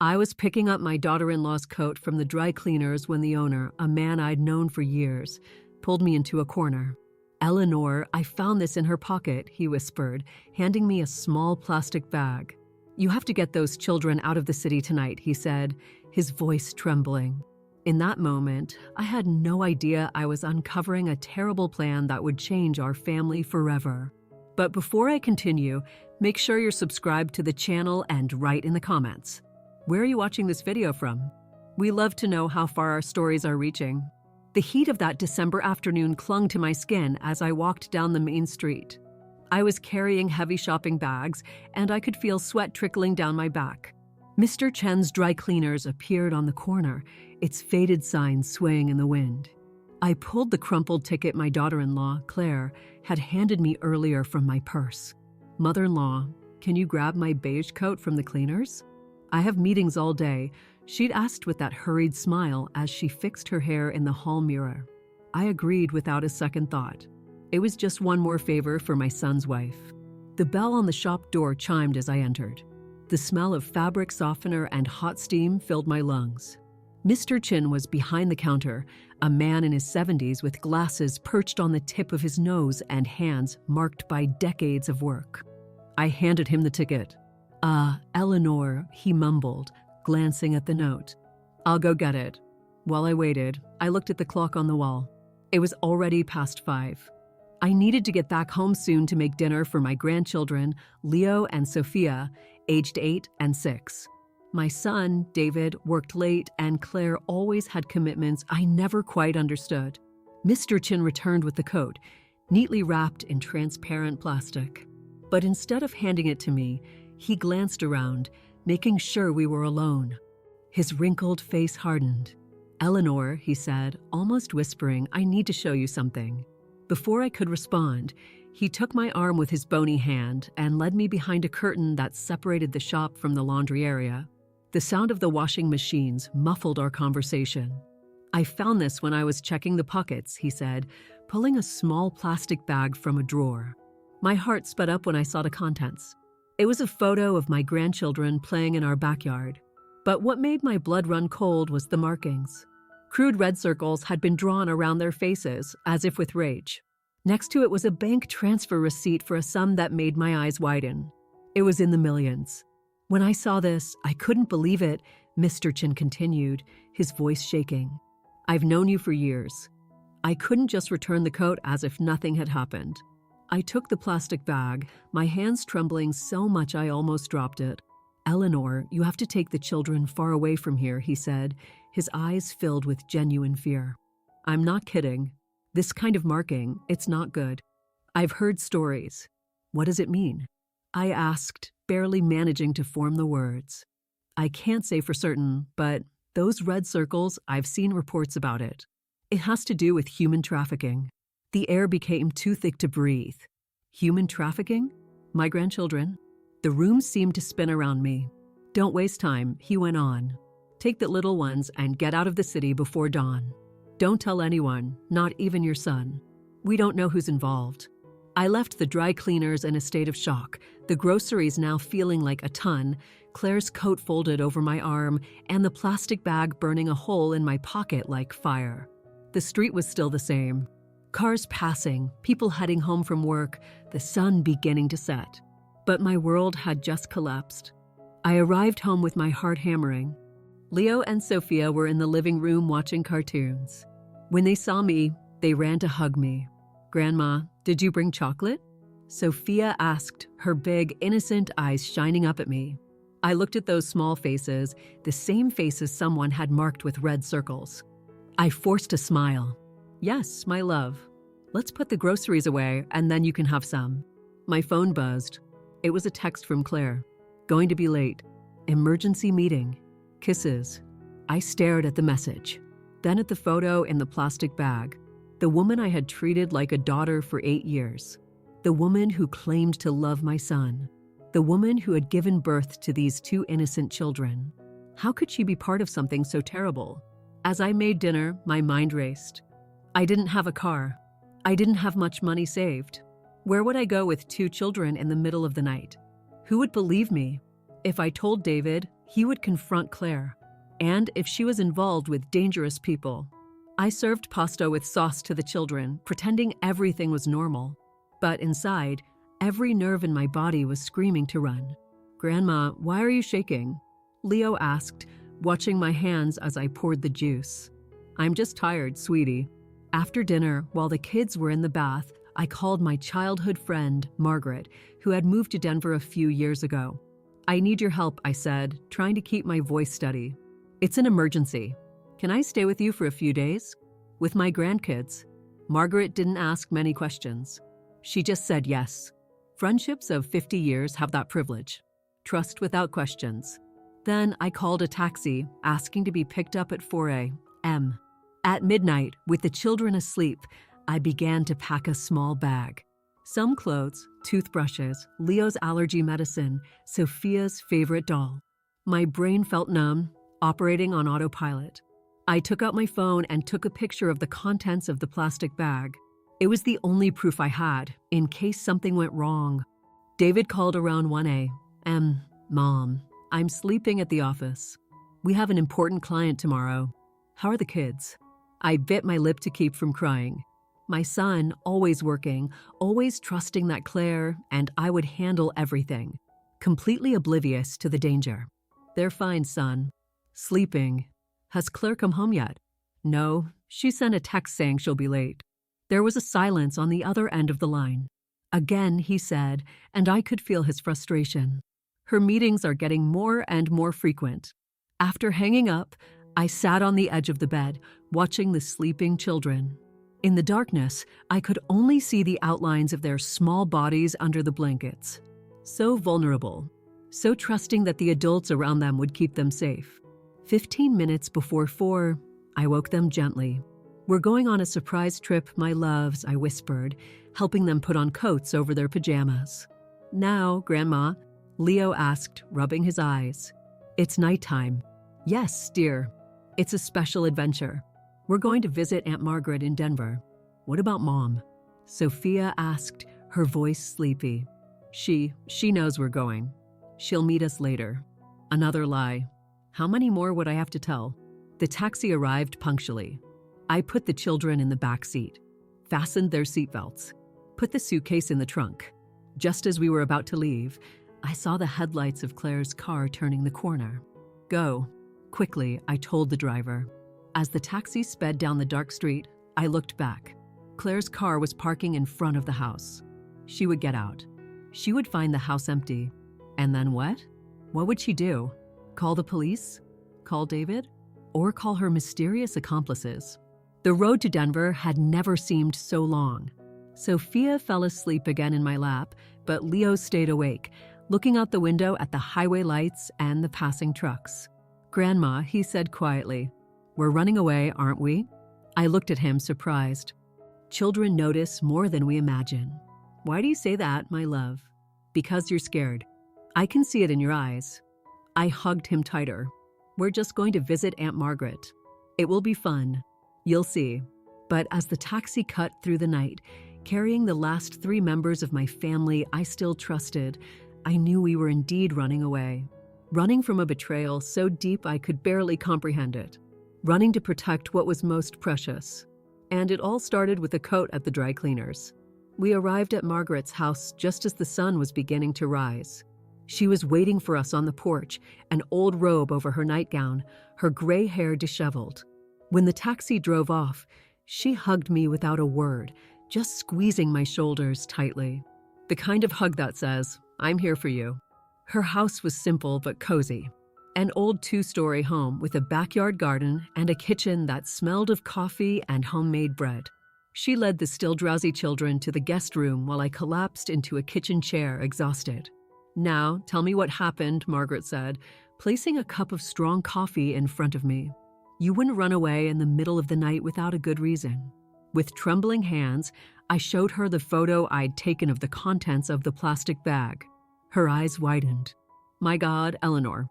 I was picking up my daughter-in-law's coat from the dry cleaners when the owner, a man I'd known for years, pulled me into a corner. "Eleanor, I found this in her pocket," he whispered, handing me a small plastic bag. "You have to get those children out of the city tonight," he said, his voice trembling. In that moment, I had no idea I was uncovering a terrible plan that would change our family forever. But before I continue, make sure you're subscribed to the channel and write in the comments. Where are you watching this video from? We love to know how far our stories are reaching. The heat of that December afternoon clung to my skin as I walked down the main street. I was carrying heavy shopping bags, and I could feel sweat trickling down my back. Mr. Chen's dry cleaners appeared on the corner, its faded sign swaying in the wind. I pulled the crumpled ticket my daughter-in-law, Claire, had handed me earlier from my purse. "Mother-in-law, can you grab my beige coat from the cleaners? I have meetings all day," she'd asked with that hurried smile as she fixed her hair in the hall mirror. I agreed without a second thought. It was just one more favor for my son's wife. The bell on the shop door chimed as I entered. The smell of fabric softener and hot steam filled my lungs. Mr. Chen was behind the counter, a man in his 70s with glasses perched on the tip of his nose and hands marked by decades of work. I handed him the ticket. Eleanor," he mumbled, glancing at the note. "I'll go get it." While I waited, I looked at the clock on the wall. It was already past 5. I needed to get back home soon to make dinner for my grandchildren, Leo and Sophia, aged 8 and 6. My son, David, worked late, and Claire always had commitments I never quite understood. Mr. Chin returned with the coat, neatly wrapped in transparent plastic. But instead of handing it to me, he glanced around, making sure we were alone. His wrinkled face hardened. "Eleanor," he said, almost whispering, "I need to show you something." Before I could respond, he took my arm with his bony hand and led me behind a curtain that separated the shop from the laundry area. The sound of the washing machines muffled our conversation. "I found this when I was checking the pockets," he said, pulling a small plastic bag from a drawer. My heart sped up when I saw the contents. It was a photo of my grandchildren playing in our backyard. But what made my blood run cold was the markings. Crude red circles had been drawn around their faces, as if with rage. Next to it was a bank transfer receipt for a sum that made my eyes widen. It was in the millions. "When I saw this, I couldn't believe it," Mr. Chin continued, his voice shaking. "I've known you for years. I couldn't just return the coat as if nothing had happened." I took the plastic bag, my hands trembling so much I almost dropped it. "Eleanor, you have to take the children far away from here," he said, his eyes filled with genuine fear. "I'm not kidding. This kind of marking, it's not good. I've heard stories." "What does it mean?" I asked, barely managing to form the words. "I can't say for certain, but those red circles, I've seen reports about it. It has to do with human trafficking." The air became too thick to breathe. Human trafficking? My grandchildren? The room seemed to spin around me. "Don't waste time," he went on. "Take the little ones and get out of the city before dawn. Don't tell anyone, not even your son. We don't know who's involved." I left the dry cleaners in a state of shock, the groceries now feeling like a ton, Claire's coat folded over my arm, and the plastic bag burning a hole in my pocket like fire. The street was still the same. Cars passing, people heading home from work, the sun beginning to set. But my world had just collapsed. I arrived home with my heart hammering. Leo and Sophia were in the living room watching cartoons. When they saw me, they ran to hug me. "Grandma, did you bring chocolate?" Sophia asked, her big, innocent eyes shining up at me. I looked at those small faces, the same faces someone had marked with red circles. I forced a smile. "Yes, my love. Let's put the groceries away and then you can have some." My phone buzzed. It was a text from Claire. "Going to be late. Emergency meeting. Kisses." I stared at the message, then at the photo in the plastic bag. The woman I had treated like a daughter for 8 years. The woman who claimed to love my son. The woman who had given birth to these 2 innocent children. How could she be part of something so terrible? As I made dinner, my mind raced. I didn't have a car. I didn't have much money saved. Where would I go with 2 children in the middle of the night? Who would believe me? If I told David, He would confront Claire, and if she was involved with dangerous people. I served pasta with sauce to the children, pretending everything was normal. But inside, every nerve in my body was screaming to run. "Grandma, why are you shaking?" Leo asked, watching my hands as I poured the juice. "I'm just tired, sweetie." After dinner, while the kids were in the bath, I called my childhood friend, Margaret, who had moved to Denver a few years ago. "I need your help," I said, trying to keep my voice steady. "It's an emergency. Can I stay with you for a few days?" "With my grandkids." Margaret didn't ask many questions. She just said yes. Friendships of 50 years have that privilege. Trust without questions. Then I called a taxi, asking to be picked up at 4 a.m. At midnight, with the children asleep, I began to pack a small bag. Some clothes, toothbrushes, Leo's allergy medicine, Sophia's favorite doll. My brain felt numb, operating on autopilot. I took out my phone and took a picture of the contents of the plastic bag. It was the only proof I had, in case something went wrong. David called around 1 a.m. "Mom, I'm sleeping at the office. We have an important client tomorrow. How are the kids?" I bit my lip to keep from crying. My son, always working, always trusting that Claire and I would handle everything, completely oblivious to the danger. "They're fine, son. Sleeping. Has Claire come home yet?" "No, she sent a text saying she'll be late." There was a silence on the other end of the line. Again, he said, and I could feel his frustration. "Her meetings are getting more and more frequent." After hanging up, I sat on the edge of the bed, watching the sleeping children. In the darkness, I could only see the outlines of their small bodies under the blankets. So vulnerable, so trusting that the adults around them would keep them safe. 15 minutes before 4, I woke them gently. "We're going on a surprise trip, my loves," I whispered, helping them put on coats over their pajamas. "Now, Grandma?" Leo asked, rubbing his eyes. "It's nighttime." "Yes, dear. It's a special adventure. We're going to visit Aunt Margaret in Denver." "What about Mom?" Sophia asked, her voice sleepy. She knows we're going. She'll meet us later." Another lie. How many more would I have to tell? The taxi arrived punctually. I put the children in the back seat, fastened their seatbelts, put the suitcase in the trunk. Just as we were about to leave, I saw the headlights of Claire's car turning the corner. "Go." Quickly, I told the driver. As the taxi sped down the dark street, I looked back. Claire's car was parking in front of the house. She would get out. She would find the house empty. And then what? What would she do? Call the police? Call David? Or call her mysterious accomplices? The road to Denver had never seemed so long. Sophia fell asleep again in my lap, but Leo stayed awake, looking out the window at the highway lights and the passing trucks. "Grandma," he said quietly, "we're running away, aren't we?" I looked at him, surprised. Children notice more than we imagine. "Why do you say that, my love?" "Because you're scared. I can see it in your eyes." I hugged him tighter. "We're just going to visit Aunt Margaret. It will be fun. You'll see." But as the taxi cut through the night, carrying the last 3 members of my family I still trusted, I knew we were indeed running away. Running from a betrayal so deep I could barely comprehend it. Running to protect what was most precious. And it all started with a coat at the dry cleaners. We arrived at Margaret's house just as the sun was beginning to rise. She was waiting for us on the porch, an old robe over her nightgown, her gray hair disheveled. When the taxi drove off, she hugged me without a word, just squeezing my shoulders tightly. The kind of hug that says, "I'm here for you." Her house was simple but cozy. An old 2-story home with a backyard garden and a kitchen that smelled of coffee and homemade bread. She led the still drowsy children to the guest room while I collapsed into a kitchen chair, exhausted. "Now, tell me what happened," Margaret said, placing a cup of strong coffee in front of me. "You wouldn't run away in the middle of the night without a good reason." With trembling hands, I showed her the photo I'd taken of the contents of the plastic bag. Her eyes widened. "My God, Eleanor.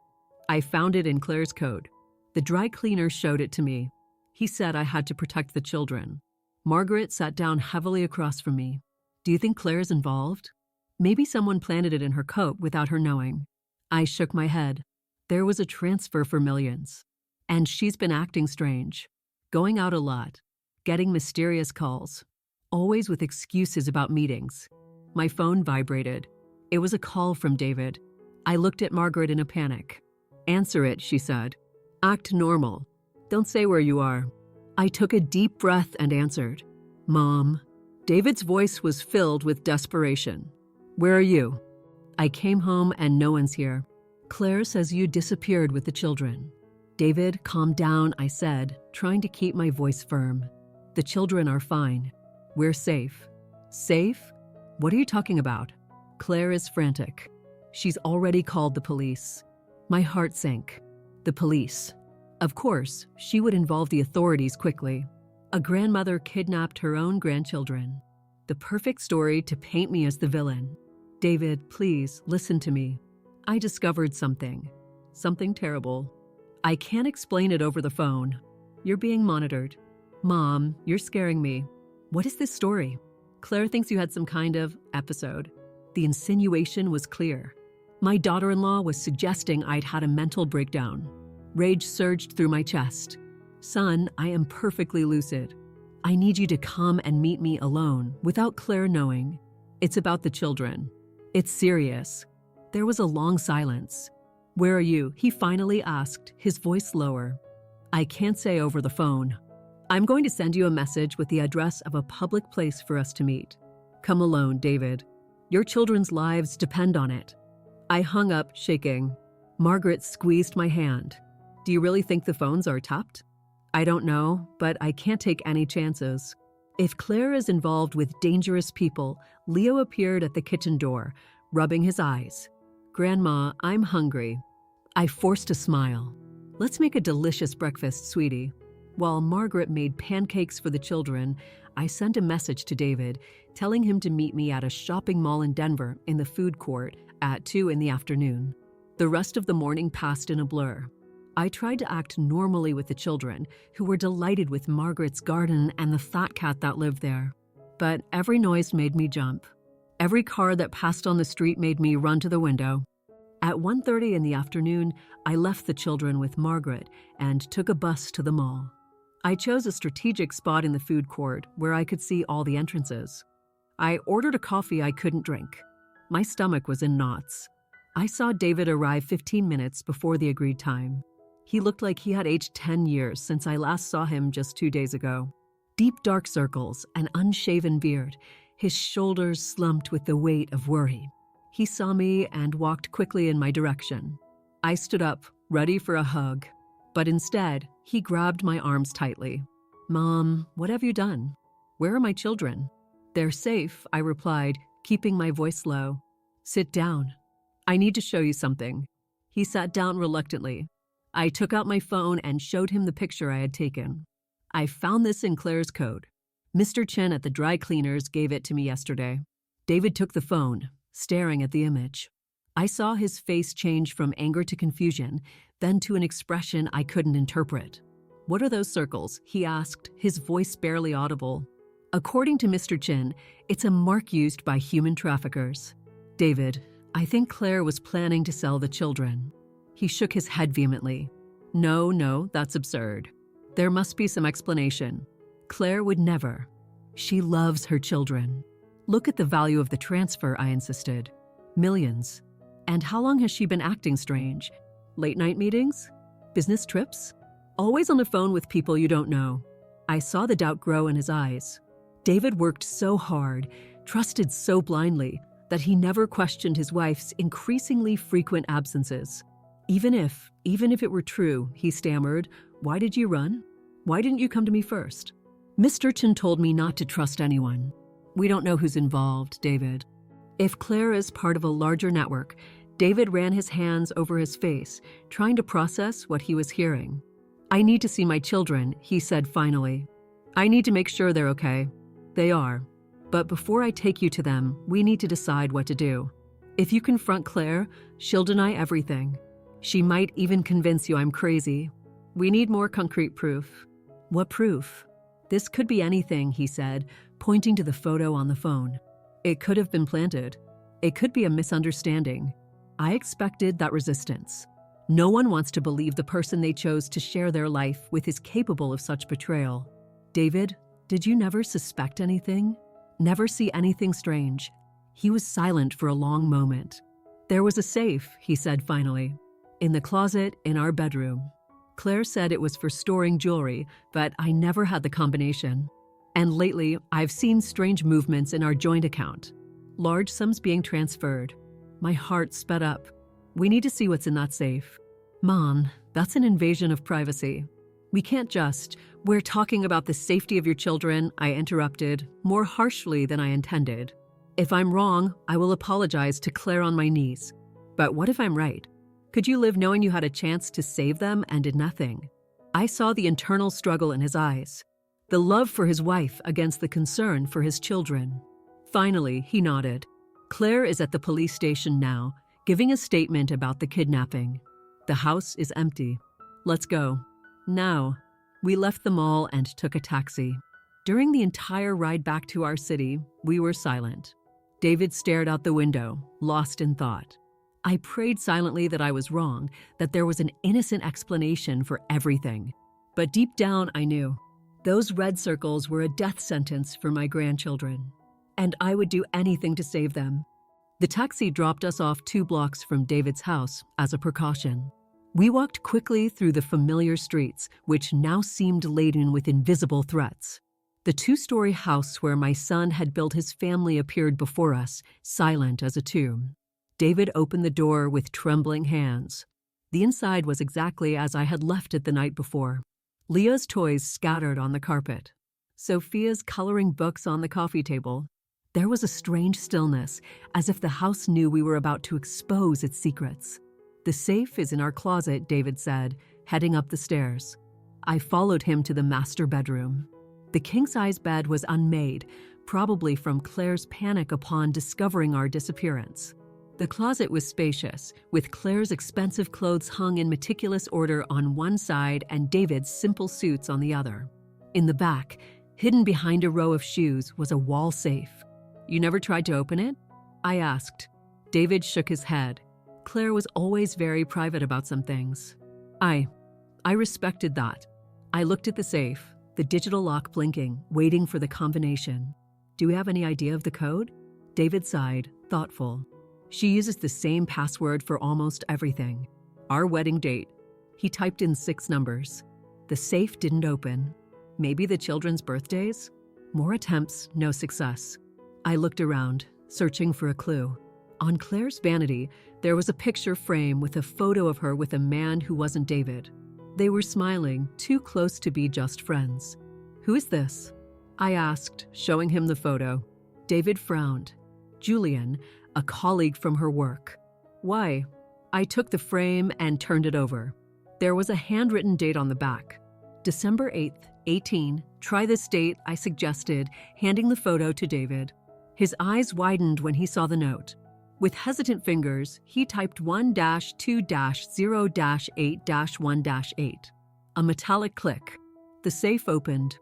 I found it in Claire's coat. The dry cleaner showed it to me. He said I had to protect the children." Margaret sat down heavily across from me. "Do you think Claire's involved? Maybe someone planted it in her coat without her knowing." I shook my head. There was a transfer for millions. And she's been acting strange, going out a lot, getting mysterious calls, always with excuses about meetings. My phone vibrated. It was a call from David. I looked at Margaret in a panic. "Answer it," she said. "Act normal. Don't say where you are." I took a deep breath and answered. "Mom." David's voice was filled with desperation. "Where are you?" "I came home and no one's here. Claire says you disappeared with the children." "David, calm down," I said, trying to keep my voice firm. "The children are fine. We're safe." "Safe? What are you talking about?" Claire is frantic. She's already called the police. My heart sank. The police. Of course, she would involve the authorities quickly. A grandmother kidnapped her own grandchildren. The perfect story to paint me as the villain. "David, please, listen to me. I discovered something. Something terrible. I can't explain it over the phone. You're being monitored. Mom, you're scaring me. What is this story?" "Claire thinks you had some kind of episode." The insinuation was clear. My daughter-in-law was suggesting I'd had a mental breakdown. Rage surged through my chest. "Son, I am perfectly lucid. I need you to come and meet me alone, without Claire knowing. It's about the children. It's serious." There was a long silence. "Where are you?" he finally asked, his voice lower. "I can't say over the phone. I'm going to send you a message with the address of a public place for us to meet. Come alone, David. Your children's lives depend on it." I hung up, shaking. Margaret squeezed my hand. "Do you really think the phones are tapped?" "I don't know, but I can't take any chances." If Claire is involved with dangerous people, Leo appeared at the kitchen door, rubbing his eyes. "Grandma, I'm hungry." I forced a smile. "Let's make a delicious breakfast, sweetie." While Margaret made pancakes for the children, I sent a message to David, telling him to meet me at a shopping mall in Denver in the food court at 2 in the afternoon. The rest of the morning passed in a blur. I tried to act normally with the children, who were delighted with Margaret's garden and the fat cat that lived there. But every noise made me jump. Every car that passed on the street made me run to the window. At 1:30 in the afternoon, I left the children with Margaret and took a bus to the mall. I chose a strategic spot in the food court where I could see all the entrances. I ordered a coffee I couldn't drink. My stomach was in knots. I saw David arrive 15 minutes before the agreed time. He looked like he had aged 10 years since I last saw him just 2 days ago. Deep dark circles, an unshaven beard, his shoulders slumped with the weight of worry. He saw me and walked quickly in my direction. I stood up, ready for a hug. But instead, he grabbed my arms tightly. "Mom, what have you done? Where are my children?" "They're safe," I replied, keeping my voice low. "Sit down. I need to show you something." He sat down reluctantly. I took out my phone and showed him the picture I had taken. "I found this in Claire's coat. Mr. Chen at the dry cleaners gave it to me yesterday." David took the phone, staring at the image. I saw his face change from anger to confusion, then to an expression I couldn't interpret. "What are those circles?" he asked, his voice barely audible. "According to Mr. Chin, it's a mark used by human traffickers." "David, I think Claire was planning to sell the children." He shook his head vehemently. No, that's absurd. There must be some explanation. Claire would never. She loves her children." "Look at the value of the transfer," I insisted. "Millions. And how long has she been acting strange? Late-night meetings? Business trips? Always on the phone with people you don't know." I saw the doubt grow in his eyes. David worked so hard, trusted so blindly, that he never questioned his wife's increasingly frequent absences. Even if it were true," he stammered, "why did you run? Why didn't you come to me first?" "Mr. Chen told me not to trust anyone. We don't know who's involved, David." If Claire is part of a larger network, David ran his hands over his face, trying to process what he was hearing. "I need to see my children," he said finally. "I need to make sure they're okay." "They are. But before I take you to them, we need to decide what to do. If you confront Claire, she'll deny everything. She might even convince you I'm crazy. We need more concrete proof." "What proof?" "This could be anything," he said, pointing to the photo on the phone. "It could have been planted. It could be a misunderstanding." I expected that resistance. No one wants to believe the person they chose to share their life with is capable of such betrayal. David, did you never suspect anything? Never see anything strange? He was silent for a long moment. There was a safe, he said finally. In the closet in our bedroom. Claire said it was for storing jewelry, but I never had the combination. And lately, I've seen strange movements in our joint account. Large sums being transferred. My heart sped up. We need to see what's in that safe. Mom, that's an invasion of privacy. We can't just. We're talking about the safety of your children, I interrupted, more harshly than I intended. If I'm wrong, I will apologize to Claire on my knees. But what if I'm right? Could you live knowing you had a chance to save them and did nothing? I saw the internal struggle in his eyes. The love for his wife against the concern for his children. Finally, he nodded. Claire is at the police station now, giving a statement about the kidnapping. The house is empty. Let's go. Now. We left the mall and took a taxi. During the entire ride back to our city, we were silent. David stared out the window, lost in thought. I prayed silently that I was wrong, that there was an innocent explanation for everything. But deep down, I knew. Those red circles were a death sentence for my grandchildren. And I would do anything to save them. The taxi dropped us off 2 blocks from David's house as a precaution. We walked quickly through the familiar streets, which now seemed laden with invisible threats. The 2-story house where my son had built his family appeared before us, silent as a tomb. David opened the door with trembling hands. The inside was exactly as I had left it the night before. Leah's toys scattered on the carpet. Sophia's coloring books on the coffee table. There was a strange stillness, as if the house knew we were about to expose its secrets. The safe is in our closet, David said, heading up the stairs. I followed him to the master bedroom. The king-size bed was unmade, probably from Claire's panic upon discovering our disappearance. The closet was spacious, with Claire's expensive clothes hung in meticulous order on one side and David's simple suits on the other. In the back, hidden behind a row of shoes, was a wall safe. You never tried to open it? I asked. David shook his head. Claire was always very private about some things. I respected that. I looked at the safe, the digital lock blinking, waiting for the combination. Do we have any idea of the code? David sighed, thoughtful. She uses the same password for almost everything. Our wedding date. He typed in 6 numbers. The safe didn't open. Maybe the children's birthdays? More attempts, no success. I looked around, searching for a clue. On Claire's vanity, there was a picture frame with a photo of her with a man who wasn't David. They were smiling, too close to be just friends. Who is this? I asked, showing him the photo. David frowned. Julian, a colleague from her work. Why? I took the frame and turned it over. There was a handwritten date on the back. December 8th, 18. Try this date, I suggested, handing the photo to David. His eyes widened when he saw the note. With hesitant fingers, he typed 1-2-0-8-1-8. A metallic click. The safe opened.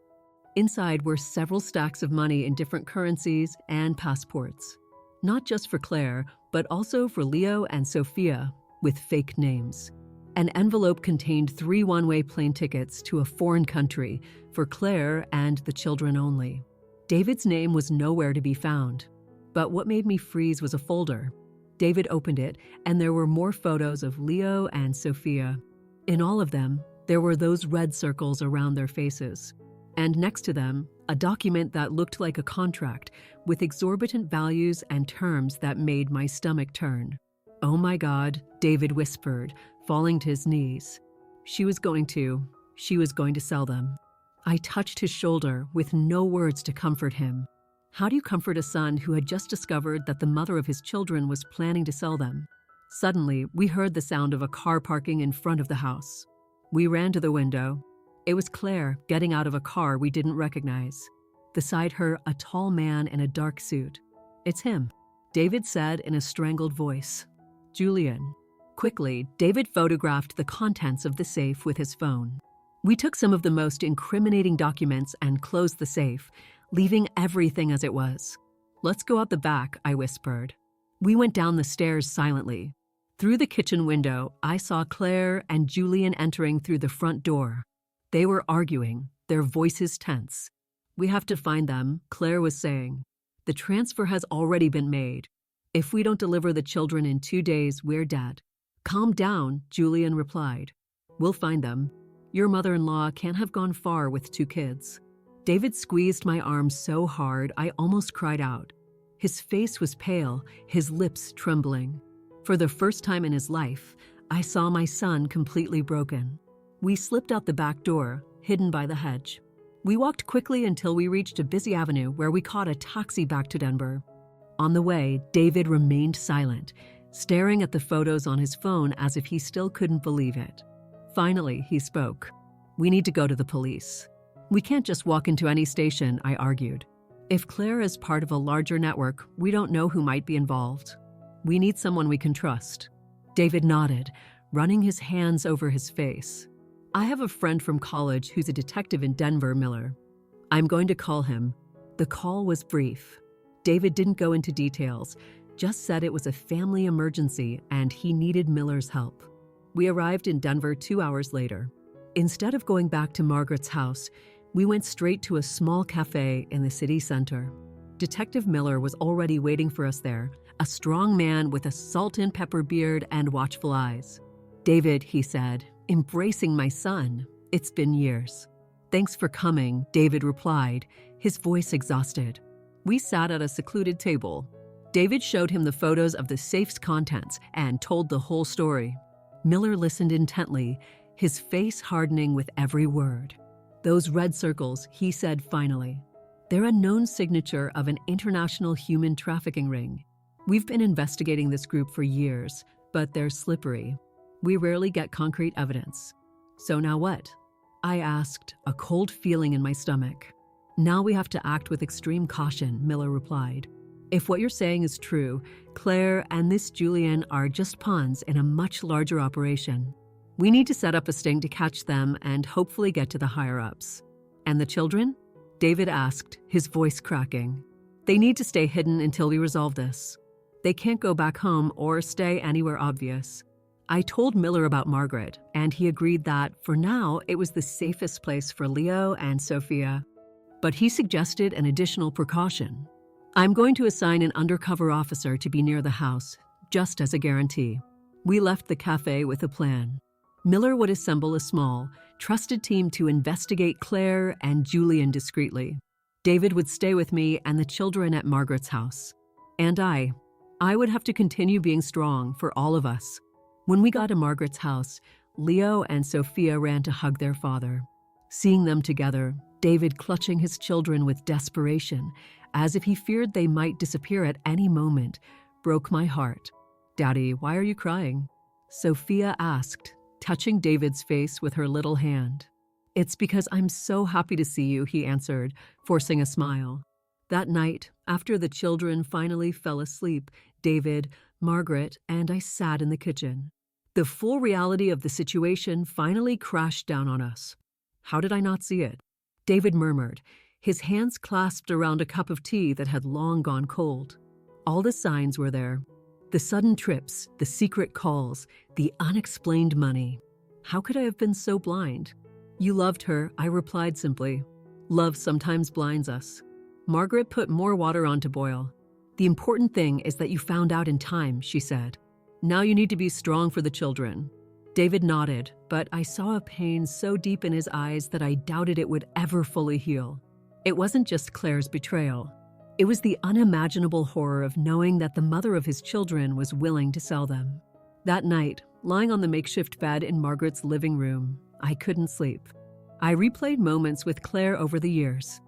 Inside were several stacks of money in different currencies and passports. Not just for Claire, but also for Leo and Sophia, with fake names. An envelope contained 3 one-way plane tickets to a foreign country for Claire and the children only. David's name was nowhere to be found. But what made me freeze was a folder. David opened it, and there were more photos of Leo and Sophia. In all of them, there were those red circles around their faces. And next to them, a document that looked like a contract with exorbitant values and terms that made my stomach turn. Oh my God, David whispered, falling to his knees. She was going to sell them. I touched his shoulder with no words to comfort him. How do you comfort a son who had just discovered that the mother of his children was planning to sell them? Suddenly, we heard the sound of a car parking in front of the house. We ran to the window. It was Claire getting out of a car we didn't recognize. Beside her, a tall man in a dark suit. It's him, David said in a strangled voice. Julian. Quickly, David photographed the contents of the safe with his phone. We took some of the most incriminating documents and closed the safe, leaving everything as it was. Let's go out the back, I whispered. We went down the stairs silently. Through the kitchen window, I saw Claire and Julian entering through the front door. They were arguing, their voices tense. "We have to find them," Claire was saying. "The transfer has already been made. If we don't deliver the children in 2 days, we're dead." "Calm down," Julian replied. "We'll find them. Your mother-in-law can't have gone far with 2 kids." David squeezed my arm so hard I almost cried out. His face was pale, his lips trembling. For the first time in his life, I saw my son completely broken. We slipped out the back door, hidden by the hedge. We walked quickly until we reached a busy avenue where we caught a taxi back to Denver. On the way, David remained silent, staring at the photos on his phone as if he still couldn't believe it. Finally, he spoke. "We need to go to the police." "We can't just walk into any station," I argued. "If Claire is part of a larger network, we don't know who might be involved. We need someone we can trust." David nodded, running his hands over his face. "I have a friend from college who's a detective in Denver, Miller. I'm going to call him." The call was brief. David didn't go into details, just said it was a family emergency and he needed Miller's help. We arrived in Denver 2 hours later. Instead of going back to Margaret's house, we went straight to a small cafe in the city center. Detective Miller was already waiting for us there, a strong man with a salt and pepper beard and watchful eyes. "David," he said, embracing my son, "it's been years." "Thanks for coming," David replied, his voice exhausted. We sat at a secluded table. David showed him the photos of the safe's contents and told the whole story. Miller listened intently, his face hardening with every word. "Those red circles," he said finally. "They're a known signature of an international human trafficking ring. We've been investigating this group for years, but they're slippery. We rarely get concrete evidence." "So now what?" I asked, a cold feeling in my stomach. "Now we have to act with extreme caution," Miller replied. "If what you're saying is true, Claire and this Julian are just pawns in a much larger operation. We need to set up a sting to catch them and hopefully get to the higher-ups." "And the children?" David asked, his voice cracking. "They need to stay hidden until we resolve this. They can't go back home or stay anywhere obvious." I told Miller about Margaret, and he agreed that, for now, it was the safest place for Leo and Sophia. But he suggested an additional precaution. "I'm going to assign an undercover officer to be near the house, just as a guarantee." We left the cafe with a plan. Miller would assemble a small, trusted team to investigate Claire and Julian discreetly. David would stay with me and the children at Margaret's house. And I would have to continue being strong for all of us. When we got to Margaret's house, Leo and Sophia ran to hug their father. Seeing them together, David clutching his children with desperation, as if he feared they might disappear at any moment, broke my heart. "Daddy, why are you crying?" Sophia asked, touching David's face with her little hand. "It's because I'm so happy to see you," he answered, forcing a smile. That night, after the children finally fell asleep, David, Margaret, and I sat in the kitchen. The full reality of the situation finally crashed down on us. How did I not see it? David murmured, his hands clasped around a cup of tea that had long gone cold. All the signs were there. The sudden trips, the secret calls, the unexplained money. How could I have been so blind? "You loved her," I replied simply. "Love sometimes blinds us." Margaret put more water on to boil. "The important thing is that you found out in time," she said. "Now you need to be strong for the children." David nodded, but I saw a pain so deep in his eyes that I doubted it would ever fully heal. It wasn't just Claire's betrayal. It was the unimaginable horror of knowing that the mother of his children was willing to sell them. That night, lying on the makeshift bed in Margaret's living room, I couldn't sleep. I replayed moments with Claire over the years.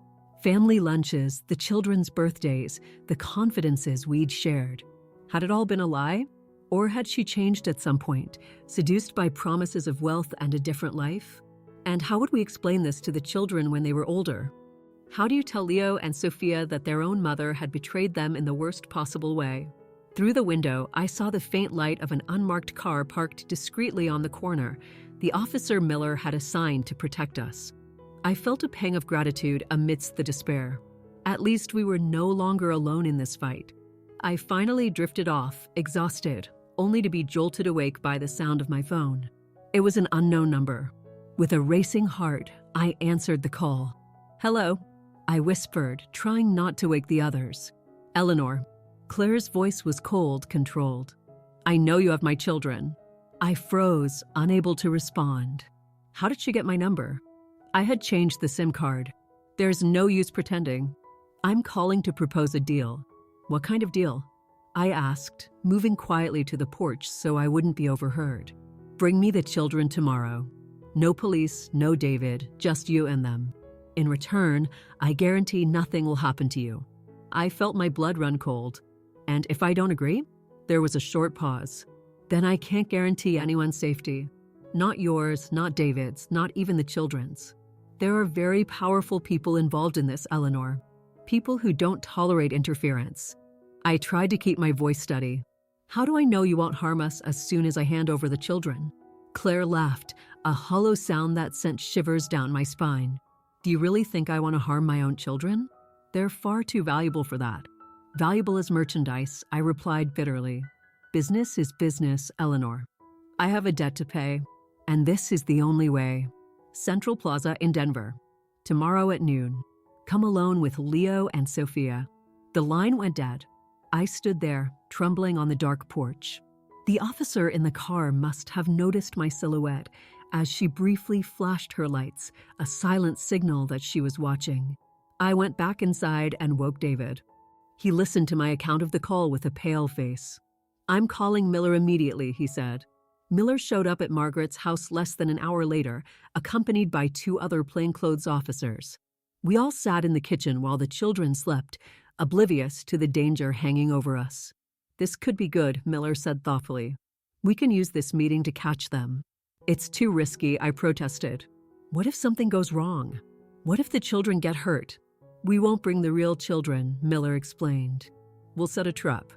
Family lunches, the children's birthdays, the confidences we'd shared. Had it all been a lie? Or had she changed at some point, seduced by promises of wealth and a different life? And how would we explain this to the children when they were older? How do you tell Leo and Sophia that their own mother had betrayed them in the worst possible way? Through the window, I saw the faint light of an unmarked car parked discreetly on the corner, the officer Miller had assigned to protect us. I felt a pang of gratitude amidst the despair. At least we were no longer alone in this fight. I finally drifted off, exhausted, only to be jolted awake by the sound of my phone. It was an unknown number. With a racing heart, I answered the call. "Hello," I whispered, trying not to wake the others. "Eleanor." Claire's voice was cold, controlled. "I know you have my children." I froze, unable to respond. How did she get my number? I had changed the SIM card. There's no use pretending. "I'm calling to propose a deal." "What kind of deal?" I asked, moving quietly to the porch so I wouldn't be overheard. "Bring me the children tomorrow. No police, no David, just you and them. In return, I guarantee nothing will happen to you." I felt my blood run cold. "And if I don't agree?" There was a short pause. "Then I can't guarantee anyone's safety. Not yours, not David's, not even the children's. There are very powerful people involved in this, Eleanor. People who don't tolerate interference." I tried to keep my voice steady. "How do I know you won't harm us as soon as I hand over the children?" Claire laughed, a hollow sound that sent shivers down my spine. "Do you really think I want to harm my own children? They're far too valuable for that." "Valuable as merchandise," I replied bitterly. "Business is business, Eleanor. I have a debt to pay, and this is the only way. Central Plaza in Denver. Tomorrow at noon. Come alone with Leo and Sophia." The line went dead. I stood there, trembling on the dark porch. The officer in the car must have noticed my silhouette as she briefly flashed her lights, a silent signal that she was watching. I went back inside and woke David. He listened to my account of the call with a pale face. "I'm calling Miller immediately," he said. Miller showed up at Margaret's house less than an hour later, accompanied by 2 other plainclothes officers. We all sat in the kitchen while the children slept, oblivious to the danger hanging over us. "This could be good," Miller said thoughtfully. "We can use this meeting to catch them." "It's too risky," I protested. "What if something goes wrong? What if the children get hurt?" "We won't bring the real children," Miller explained. "We'll set a trap.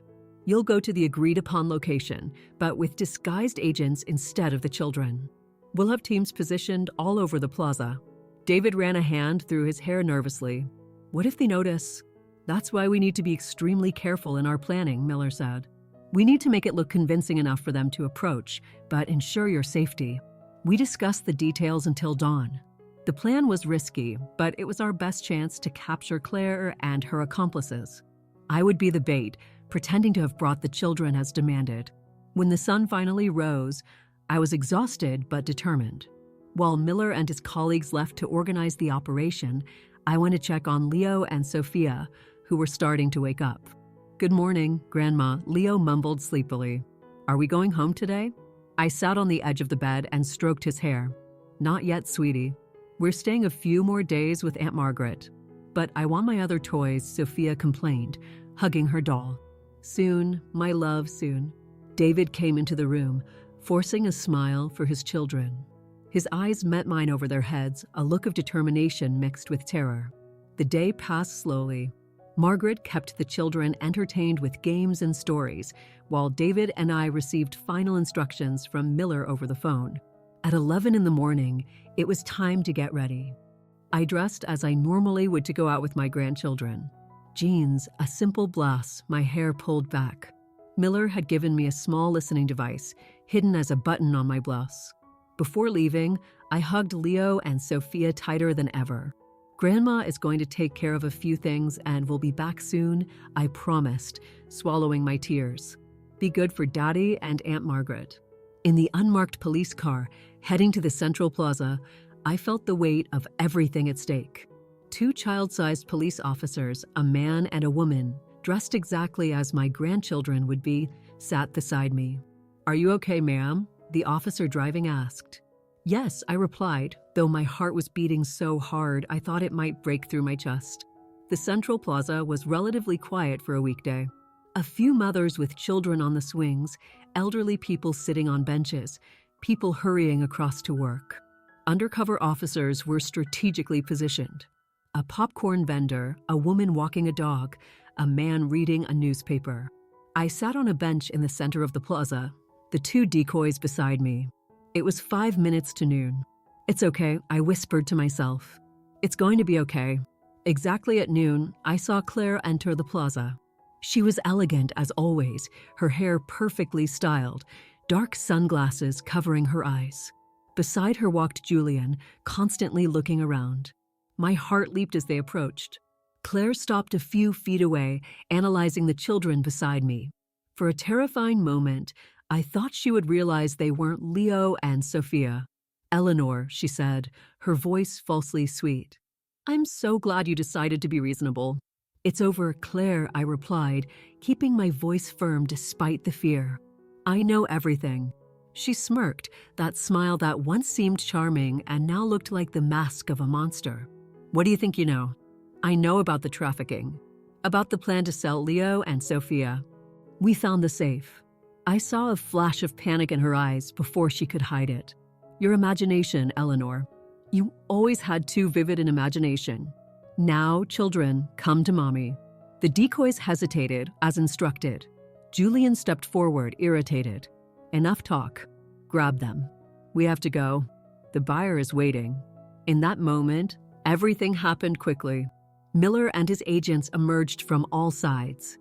You'll go to the agreed-upon location, but with disguised agents instead of the children. We'll have teams positioned all over the plaza." David ran a hand through his hair nervously. "What if they notice?" "That's why we need to be extremely careful in our planning," Miller said. "We need to make it look convincing enough for them to approach, but ensure your safety." We discussed the details until dawn. The plan was risky, but it was our best chance to capture Claire and her accomplices. I would be the bait, pretending to have brought the children as demanded. When the sun finally rose, I was exhausted but determined. While Miller and his colleagues left to organize the operation, I went to check on Leo and Sophia, who were starting to wake up. "Good morning, Grandma," Leo mumbled sleepily. "Are we going home today?" I sat on the edge of the bed and stroked his hair. "Not yet, sweetie. We're staying a few more days with Aunt Margaret. But I want my other toys," Sophia complained, hugging her doll. "Soon, my love, soon." David came into the room, forcing a smile for his children. His eyes met mine over their heads, a look of determination mixed with terror. The day passed slowly. Margaret kept the children entertained with games and stories, while David and I received final instructions from Miller over the phone. At 11 in the morning, it was time to get ready. I dressed as I normally would to go out with my grandchildren. Jeans, a simple blouse, my hair pulled back. Miller had given me a small listening device, hidden as a button on my blouse. Before leaving, I hugged Leo and Sophia tighter than ever. "Grandma is going to take care of a few things and will be back soon," I promised, swallowing my tears. "Be good for Daddy and Aunt Margaret." In the unmarked police car, heading to the Central Plaza, I felt the weight of everything at stake. 2 child-sized police officers, a man and a woman, dressed exactly as my grandchildren would be, sat beside me. "Are you okay, ma'am?" the officer driving asked. "Yes," I replied, though my heart was beating so hard I thought it might break through my chest. The Central Plaza was relatively quiet for a weekday. A few mothers with children on the swings, elderly people sitting on benches, people hurrying across to work. Undercover officers were strategically positioned. A popcorn vendor, a woman walking a dog, a man reading a newspaper. I sat on a bench in the center of the plaza, the 2 decoys beside me. It was 5 minutes to noon. "It's okay," I whispered to myself. "It's going to be okay." Exactly at noon, I saw Claire enter the plaza. She was elegant as always, her hair perfectly styled, dark sunglasses covering her eyes. Beside her walked Julian, constantly looking around. My heart leaped as they approached. Claire stopped a few feet away, analyzing the children beside me. For a terrifying moment, I thought she would realize they weren't Leo and Sophia. "Eleanor," she said, her voice falsely sweet. "I'm so glad you decided to be reasonable." "It's over, Claire," I replied, keeping my voice firm despite the fear. "I know everything." She smirked, that smile that once seemed charming and now looked like the mask of a monster. "What do you think you know?" "I know about the trafficking, about the plan to sell Leo and Sophia. We found the safe." I saw a flash of panic in her eyes before she could hide it. "Your imagination, Eleanor. You always had too vivid an imagination. Now, children, come to mommy." The decoys hesitated, as instructed. Julian stepped forward, irritated. "Enough talk. Grab them. We have to go. The buyer is waiting." In that moment, everything happened quickly. Miller and his agents emerged from all sides.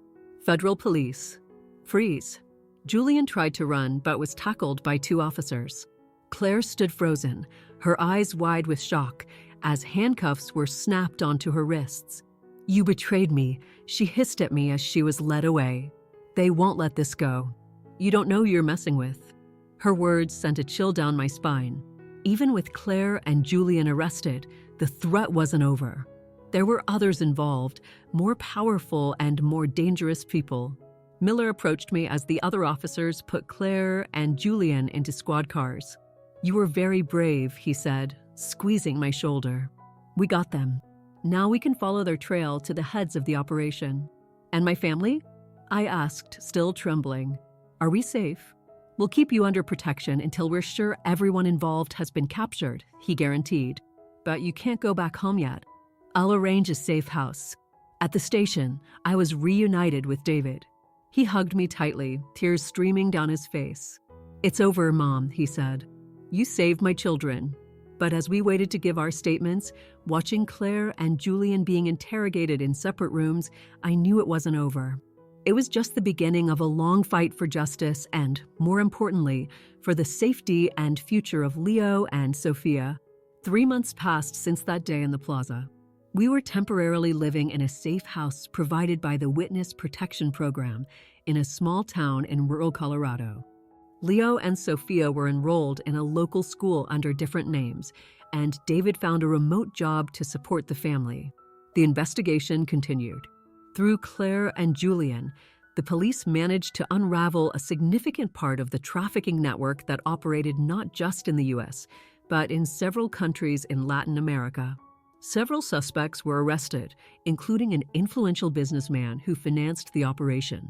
"Federal police. Freeze." Julian tried to run but was tackled by 2 officers. Claire stood frozen, her eyes wide with shock, as handcuffs were snapped onto her wrists. "You betrayed me," she hissed at me as she was led away. "They won't let this go. You don't know who you're messing with." Her words sent a chill down my spine. Even with Claire and Julian arrested, the threat wasn't over. There were others involved, more powerful and more dangerous people. Miller approached me as the other officers put Claire and Julian into squad cars. "You were very brave," he said, squeezing my shoulder. "We got them. Now we can follow their trail to the heads of the operation." "And my family?" I asked, still trembling. "Are we safe?" "We'll keep you under protection until we're sure everyone involved has been captured," he guaranteed. "But you can't go back home yet. I'll arrange a safe house." At the station, I was reunited with David. He hugged me tightly, tears streaming down his face. "It's over, Mom," he said. "You saved my children." But as we waited to give our statements, watching Claire and Julian being interrogated in separate rooms, I knew it wasn't over. It was just the beginning of a long fight for justice and, more importantly, for the safety and future of Leo and Sophia. 3 months passed since that day in the plaza. We were temporarily living in a safe house provided by the Witness Protection Program in a small town in rural Colorado. Leo and Sophia were enrolled in a local school under different names, and David found a remote job to support the family. The investigation continued. Through Claire and Julian, the police managed to unravel a significant part of the trafficking network that operated not just in the U.S., but in several countries in Latin America. Several suspects were arrested, including an influential businessman who financed the operation.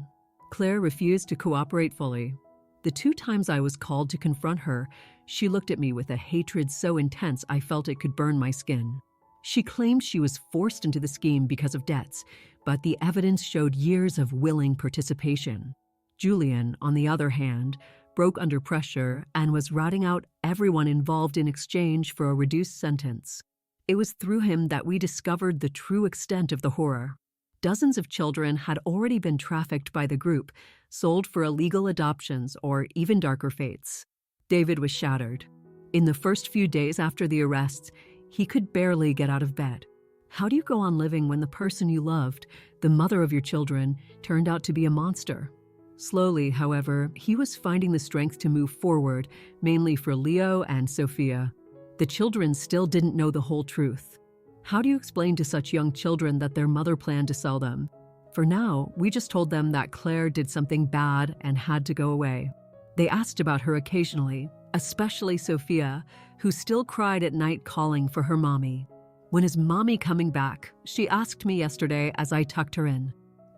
Claire refused to cooperate fully. The 2 times I was called to confront her, she looked at me with a hatred so intense I felt it could burn my skin. She claimed she was forced into the scheme because of debts, but the evidence showed years of willing participation. Julian, on the other hand, broke under pressure and was ratting out everyone involved in exchange for a reduced sentence. It was through him that we discovered the true extent of the horror. Dozens of children had already been trafficked by the group, sold for illegal adoptions or even darker fates. David was shattered. In the first few days after the arrests, he could barely get out of bed. How do you go on living when the person you loved, the mother of your children, turned out to be a monster? Slowly, however, he was finding the strength to move forward, mainly for Leo and Sophia. The children still didn't know the whole truth. How do you explain to such young children that their mother planned to sell them? For now, we just told them that Claire did something bad and had to go away. They asked about her occasionally, especially Sophia, who still cried at night calling for her mommy. "When is mommy coming back?" she asked me yesterday as I tucked her in.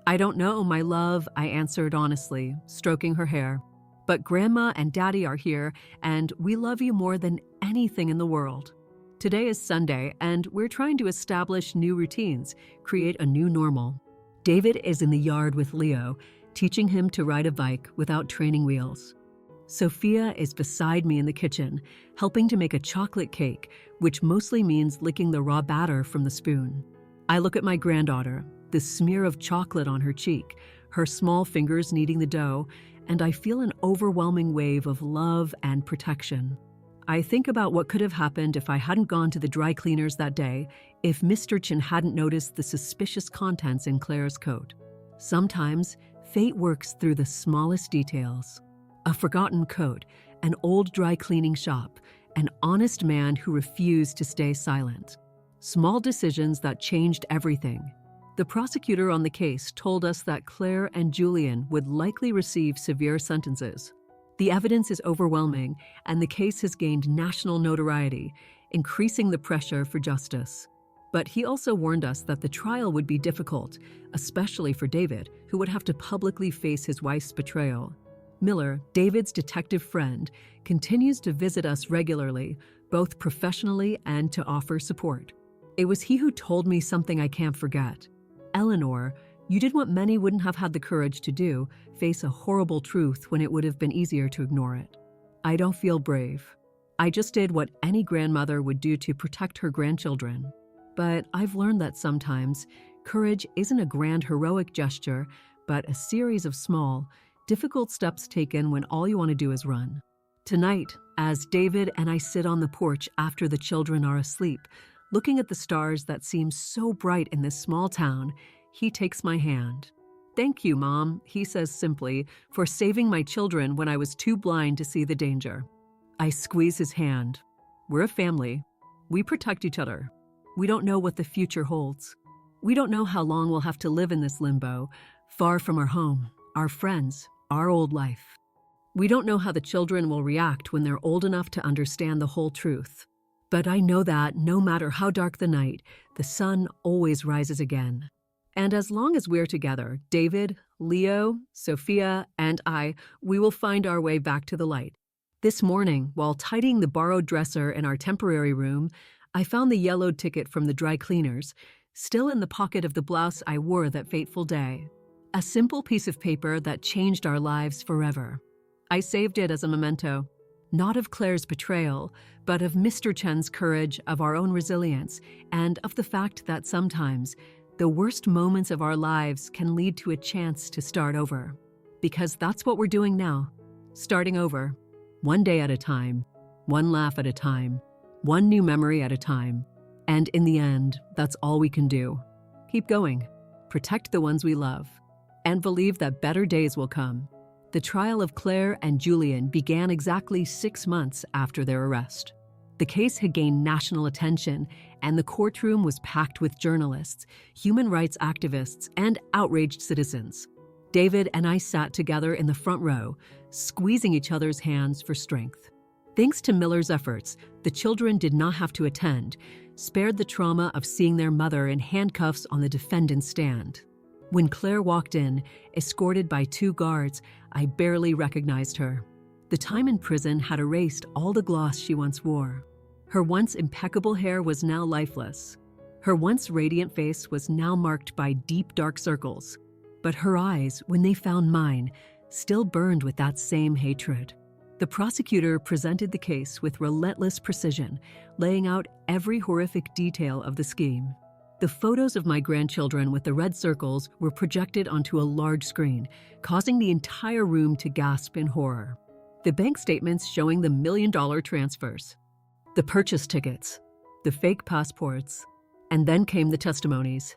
"I don't know, my love," I answered honestly, stroking her hair. "But Grandma and Daddy are here, and we love you more than anything in the world." Today is Sunday, and we're trying to establish new routines, create a new normal. David is in the yard with Leo, teaching him to ride a bike without training wheels. Sophia is beside me in the kitchen, helping to make a chocolate cake, which mostly means licking the raw batter from the spoon. I look at my granddaughter, the smear of chocolate on her cheek, her small fingers kneading the dough, and I feel an overwhelming wave of love and protection. I think about what could have happened if I hadn't gone to the dry cleaners that day, if Mr. Chin hadn't noticed the suspicious contents in Claire's coat. Sometimes, fate works through the smallest details. A forgotten coat, an old dry cleaning shop, an honest man who refused to stay silent. Small decisions that changed everything. The prosecutor on the case told us that Claire and Julian would likely receive severe sentences. The evidence is overwhelming, and the case has gained national notoriety, increasing the pressure for justice. But he also warned us that the trial would be difficult, especially for David, who would have to publicly face his wife's betrayal. Miller, David's detective friend, continues to visit us regularly, both professionally and to offer support. It was he who told me something I can't forget. Eleanor, you did what many wouldn't have had the courage to do, face a horrible truth when it would have been easier to ignore it. I don't feel brave. I just did what any grandmother would do to protect her grandchildren. But I've learned that sometimes courage isn't a grand heroic gesture, but a series of small, difficult steps taken when all you want to do is run. Tonight, as David and I sit on the porch after the children are asleep, looking at the stars that seem so bright in this small town, he takes my hand. "Thank you, Mom," he says simply, "for saving my children when I was too blind to see the danger." I squeeze his hand. We're a family. We protect each other. We don't know what the future holds. We don't know how long we'll have to live in this limbo, far from our home, our friends, our old life. We don't know how the children will react when they're old enough to understand the whole truth. But I know that no matter how dark the night, the sun always rises again. And as long as we're together, David, Leo, Sophia, and I, we will find our way back to the light. This morning, while tidying the borrowed dresser in our temporary room, I found the yellowed ticket from the dry cleaners, still in the pocket of the blouse I wore that fateful day. A simple piece of paper that changed our lives forever. I saved it as a memento, not of Claire's betrayal, but of Mr. Chen's courage, of our own resilience, and of the fact that sometimes the worst moments of our lives can lead to a chance to start over. Because that's what we're doing now, starting over, one day at a time, one laugh at a time, one new memory at a time. And in the end, that's all we can do. Keep going, protect the ones we love, and believe that better days will come. The trial of Claire and Julian began exactly 6 months after their arrest. The case had gained national attention, and the courtroom was packed with journalists, human rights activists, and outraged citizens. David and I sat together in the front row, squeezing each other's hands for strength. Thanks to Miller's efforts, the children did not have to attend, spared the trauma of seeing their mother in handcuffs on the defendant's stand. When Claire walked in, escorted by 2 guards, I barely recognized her. The time in prison had erased all the gloss she once wore. Her once impeccable hair was now lifeless. Her once radiant face was now marked by deep dark circles. But her eyes, when they found mine, still burned with that same hatred. The prosecutor presented the case with relentless precision, laying out every horrific detail of the scheme. The photos of my grandchildren with the red circles were projected onto a large screen, causing the entire room to gasp in horror. The bank statements showing the $1 million transfers, the purchase tickets, the fake passports, and then came the testimonies.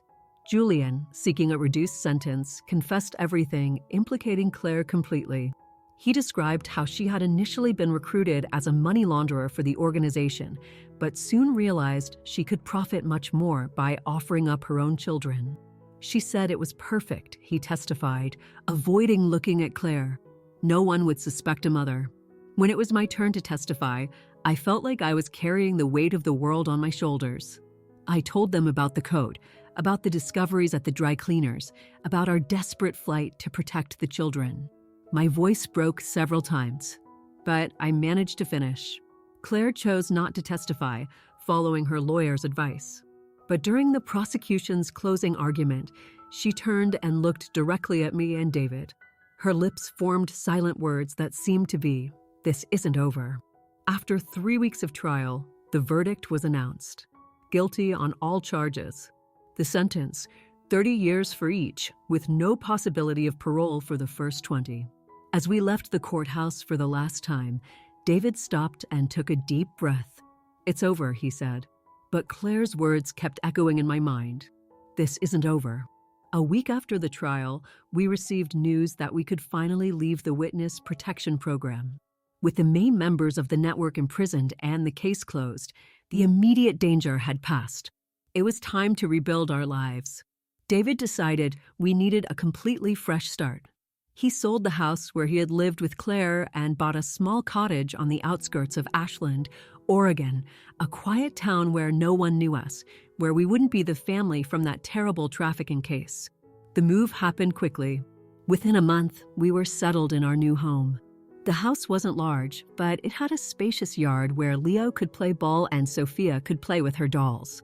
Julian, seeking a reduced sentence, confessed everything, implicating Claire completely. He described how she had initially been recruited as a money launderer for the organization, but soon realized she could profit much more by offering up her own children. She said it was perfect, he testified, avoiding looking at Claire. No one would suspect a mother. When it was my turn to testify, I felt like I was carrying the weight of the world on my shoulders. I told them about the code, about the discoveries at the dry cleaners, about our desperate flight to protect the children. My voice broke several times, but I managed to finish. Claire chose not to testify, following her lawyer's advice. But during the prosecution's closing argument, she turned and looked directly at me and David. Her lips formed silent words that seemed to be, "This isn't over." After 3 weeks of trial, the verdict was announced. Guilty on all charges. The sentence, 30 years for each, with no possibility of parole for the first 20. As we left the courthouse for the last time, David stopped and took a deep breath. "It's over," he said. But Claire's words kept echoing in my mind. This isn't over. A week after the trial, we received news that we could finally leave the Witness Protection Program. With the main members of the network imprisoned and the case closed, the immediate danger had passed. It was time to rebuild our lives. David decided we needed a completely fresh start. He sold the house where he had lived with Claire and bought a small cottage on the outskirts of Ashland, Oregon, a quiet town where no one knew us, where we wouldn't be the family from that terrible trafficking case. The move happened quickly. Within a month, we were settled in our new home. The house wasn't large, but it had a spacious yard where Leo could play ball and Sophia could play with her dolls.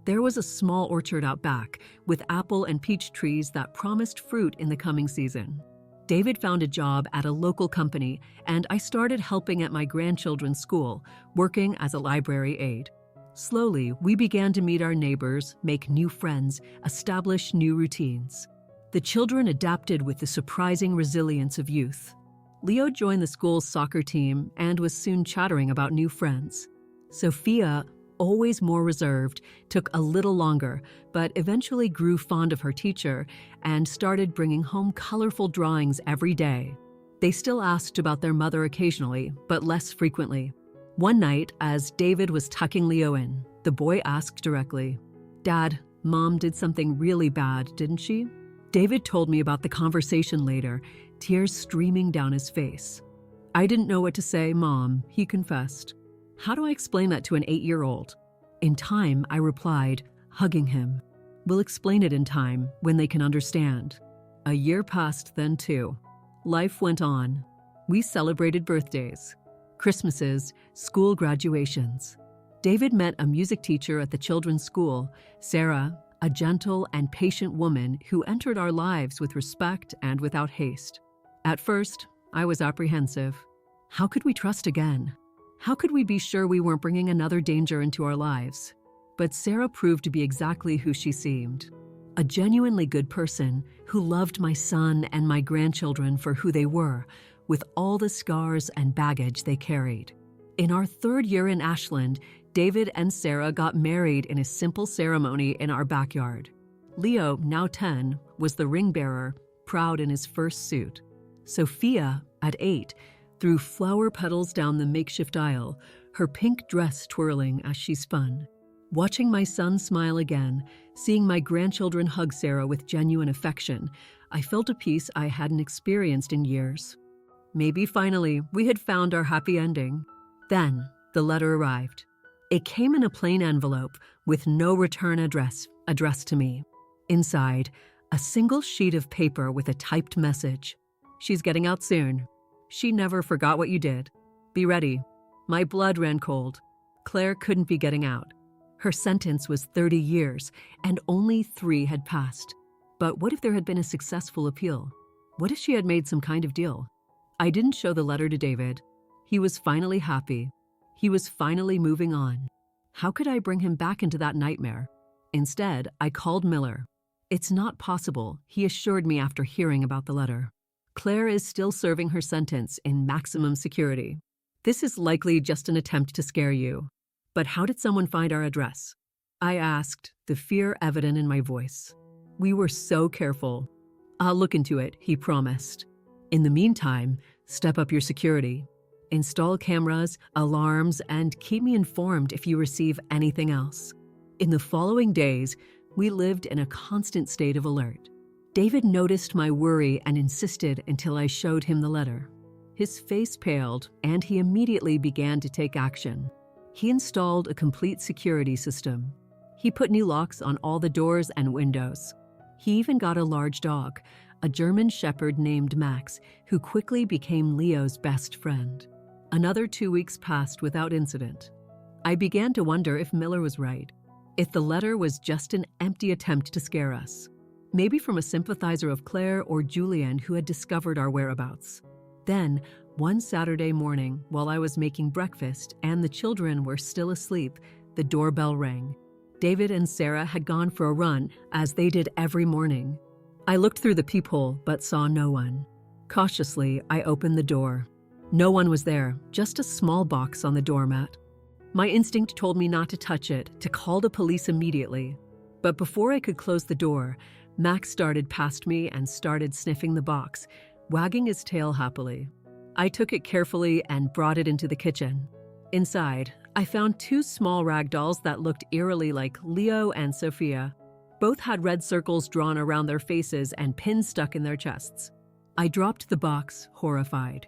There was a small orchard out back with apple and peach trees that promised fruit in the coming season. David found a job at a local company, and I started helping at my grandchildren's school, working as a library aide. Slowly, we began to meet our neighbors, make new friends, establish new routines. The children adapted with the surprising resilience of youth. Leo joined the school's soccer team and was soon chattering about new friends. Sophia, always more reserved, took a little longer, but eventually grew fond of her teacher and started bringing home colorful drawings every day. They still asked about their mother occasionally, but less frequently. One night, as David was tucking Leo in, the boy asked directly, "Dad, Mom did something really bad, didn't she?" David told me about the conversation later, tears streaming down his face. "I didn't know what to say, Mom," he confessed. How do I explain that to an 8-year-old? In time, I replied, hugging him. "We'll explain it in time, when they can understand." A year passed, then 2. Life went on. We celebrated birthdays, Christmases, school graduations. David met a music teacher at the children's school, Sarah, a gentle and patient woman who entered our lives with respect and without haste. At first, I was apprehensive. How could we trust again? How could we be sure we weren't bringing another danger into our lives? But Sarah proved to be exactly who she seemed. A genuinely good person who loved my son and my grandchildren for who they were, with all the scars and baggage they carried. In our 3rd year in Ashland, David and Sarah got married in a simple ceremony in our backyard. Leo, now 10, was the ring bearer, proud in his first suit. Sophia, at 8, threw flower petals down the makeshift aisle, her pink dress twirling as she spun. Watching my son smile again, seeing my grandchildren hug Sarah with genuine affection, I felt a peace I hadn't experienced in years. Maybe finally we had found our happy ending. Then the letter arrived. It came in a plain envelope with no return address addressed to me. Inside, a single sheet of paper with a typed message. "She's getting out soon. She never forgot what you did. Be ready." My blood ran cold. Claire couldn't be getting out. Her sentence was 30 years, and only 3 had passed. But what if there had been a successful appeal? What if she had made some kind of deal? I didn't show the letter to David. He was finally happy. He was finally moving on. How could I bring him back into that nightmare? Instead, I called Miller. "It's not possible," he assured me after hearing about the letter. "Claire is still serving her sentence in maximum security. This is likely just an attempt to scare you. But how did someone find our address?" I asked, the fear evident in my voice. "We were so careful." "I'll look into it," he promised. "In the meantime, step up your security. Install cameras, alarms, and keep me informed if you receive anything else." In the following days, we lived in a constant state of alert. David noticed my worry and insisted until I showed him the letter. His face paled, and he immediately began to take action. He installed a complete security system. He put new locks on all the doors and windows. He even got a large dog, a German shepherd named Max, who quickly became Leo's best friend. Another 2 weeks passed without incident. I began to wonder if Miller was right, if the letter was just an empty attempt to scare us. Maybe from a sympathizer of Claire or Julian who had discovered our whereabouts. Then, one Saturday morning, while I was making breakfast and the children were still asleep, the doorbell rang. David and Sarah had gone for a run, as they did every morning. I looked through the peephole but saw no one. Cautiously, I opened the door. No one was there, just a small box on the doormat. My instinct told me not to touch it, to call the police immediately. But before I could close the door, Max started past me and started sniffing the box, wagging his tail happily. I took it carefully and brought it into the kitchen. Inside, I found two small rag dolls that looked eerily like Leo and Sophia. Both had red circles drawn around their faces and pins stuck in their chests. I dropped the box, horrified.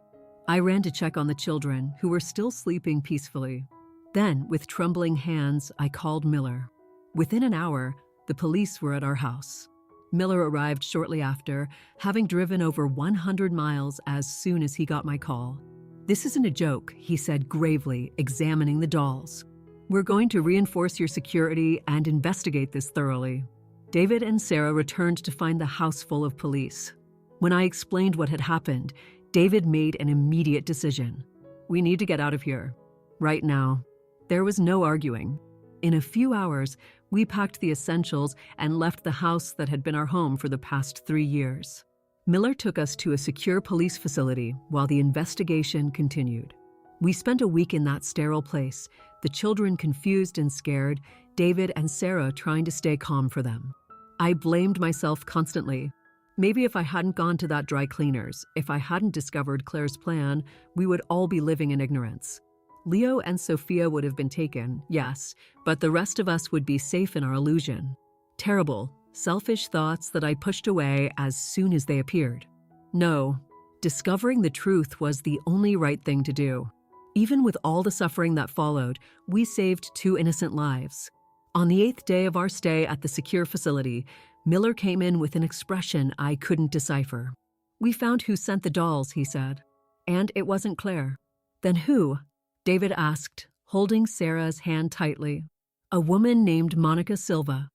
I ran to check on the children, who were still sleeping peacefully. Then, with trembling hands, I called Miller. Within an hour, the police were at our house. Miller arrived shortly after, having driven over 100 miles as soon as he got my call. "This isn't a joke," he said gravely, examining the dolls. "We're going to reinforce your security and investigate this thoroughly." David and Sarah returned to find the house full of police. When I explained what had happened, David made an immediate decision. "We need to get out of here. Right now." There was no arguing. In a few hours, we packed the essentials and left the house that had been our home for the past 3 years. Miller took us to a secure police facility while the investigation continued. We spent a week in that sterile place, the children confused and scared, David and Sarah trying to stay calm for them. I blamed myself constantly. Maybe if I hadn't gone to that dry cleaners, if I hadn't discovered Claire's plan, we would all be living in ignorance. Leo and Sophia would have been taken, yes, but the rest of us would be safe in our illusion. Terrible, selfish thoughts that I pushed away as soon as they appeared. No, discovering the truth was the only right thing to do. Even with all the suffering that followed, we saved 2 innocent lives. On the 8th day of our stay at the secure facility, Miller came in with an expression I couldn't decipher. "We found who sent the dolls," he said. "And it wasn't Claire." "Then who?" David asked, holding Sarah's hand tightly. "A woman named Monica Silva,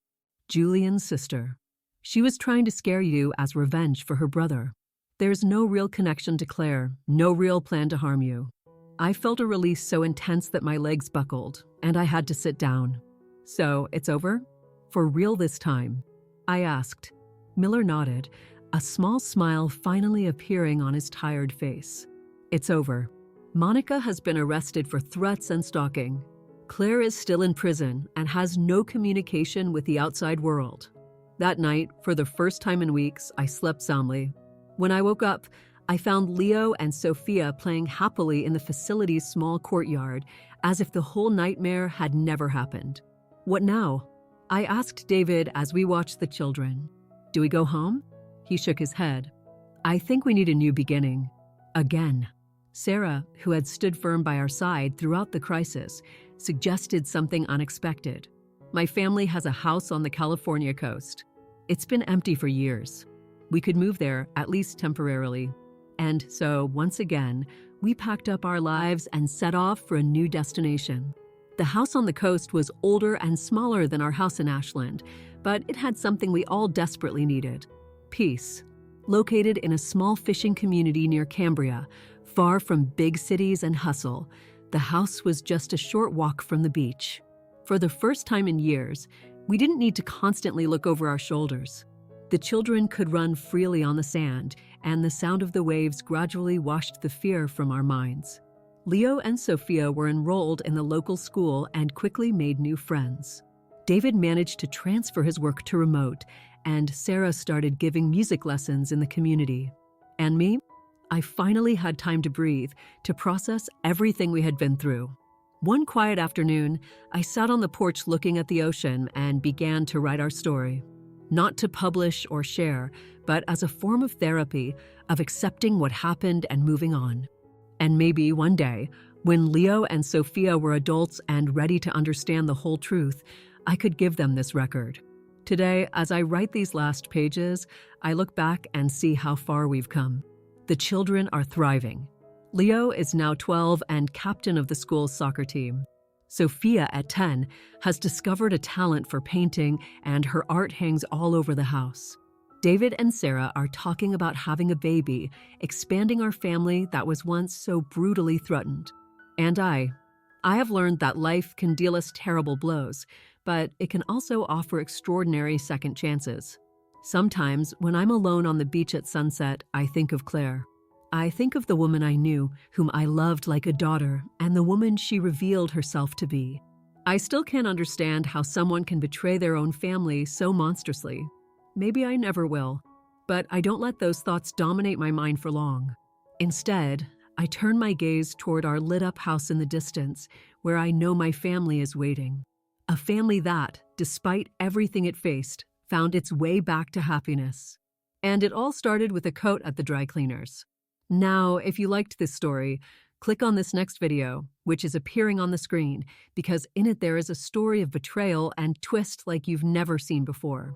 Julian's sister. She was trying to scare you as revenge for her brother. There's no real connection to Claire, no real plan to harm you." I felt a release so intense that my legs buckled, and I had to sit down. "So, it's over? For real this time?" I asked. Miller nodded, a small smile finally appearing on his tired face. "It's over. Monica has been arrested for threats and stalking. Claire is still in prison and has no communication with the outside world." That night, for the first time in weeks, I slept soundly. When I woke up, I found Leo and Sophia playing happily in the facility's small courtyard, as if the whole nightmare had never happened. "What now?" I asked David as we watched the children. "Do we go home?" He shook his head. "I think we need a new beginning. Again." Sarah, who had stood firm by our side throughout the crisis, suggested something unexpected. "My family has a house on the California coast. It's been empty for years. We could move there, at least temporarily." And so, once again, we packed up our lives and set off for a new destination. The house on the coast was older and smaller than our house in Ashland, but it had something we all desperately needed: peace. Located in a small fishing community near Cambria, far from big cities and hustle, the house was just a short walk from the beach. For the first time in years, we didn't need to constantly look over our shoulders. The children could run freely on the sand, and the sound of the waves gradually washed the fear from our minds. Leo and Sophia were enrolled in the local school and quickly made new friends. David managed to transfer his work to remote, and Sarah started giving music lessons in the community. And me? I finally had time to breathe, to process everything we had been through. One quiet afternoon, I sat on the porch looking at the ocean and began to write our story. Not to publish or share, but as a form of therapy, of accepting what happened and moving on. And maybe one day, when Leo and Sophia were adults and ready to understand the whole truth, I could give them this record. Today, as I write these last pages, I look back and see how far we've come. The children are thriving. Leo is now 12 and captain of the school's soccer team. Sophia, at 10, has discovered a talent for painting, and her art hangs all over the house. David and Sarah are talking about having a baby, expanding our family that was once so brutally threatened. And I have learned that life can deal us terrible blows, but it can also offer extraordinary second chances. Sometimes, when I'm alone on the beach at sunset, I think of Claire. I think of the woman I knew, whom I loved like a daughter, and the woman she revealed herself to be. I still can't understand how someone can betray their own family so monstrously. Maybe I never will, but I don't let those thoughts dominate my mind for long. Instead, I turn my gaze toward our lit-up house in the distance, where I know my family is waiting. A family that, despite everything it faced, found its way back to happiness. And it all started with a coat at the dry cleaners. Now, if you liked this story, click on this next video, which is appearing on the screen, because in it there is a story of betrayal and twist like you've never seen before.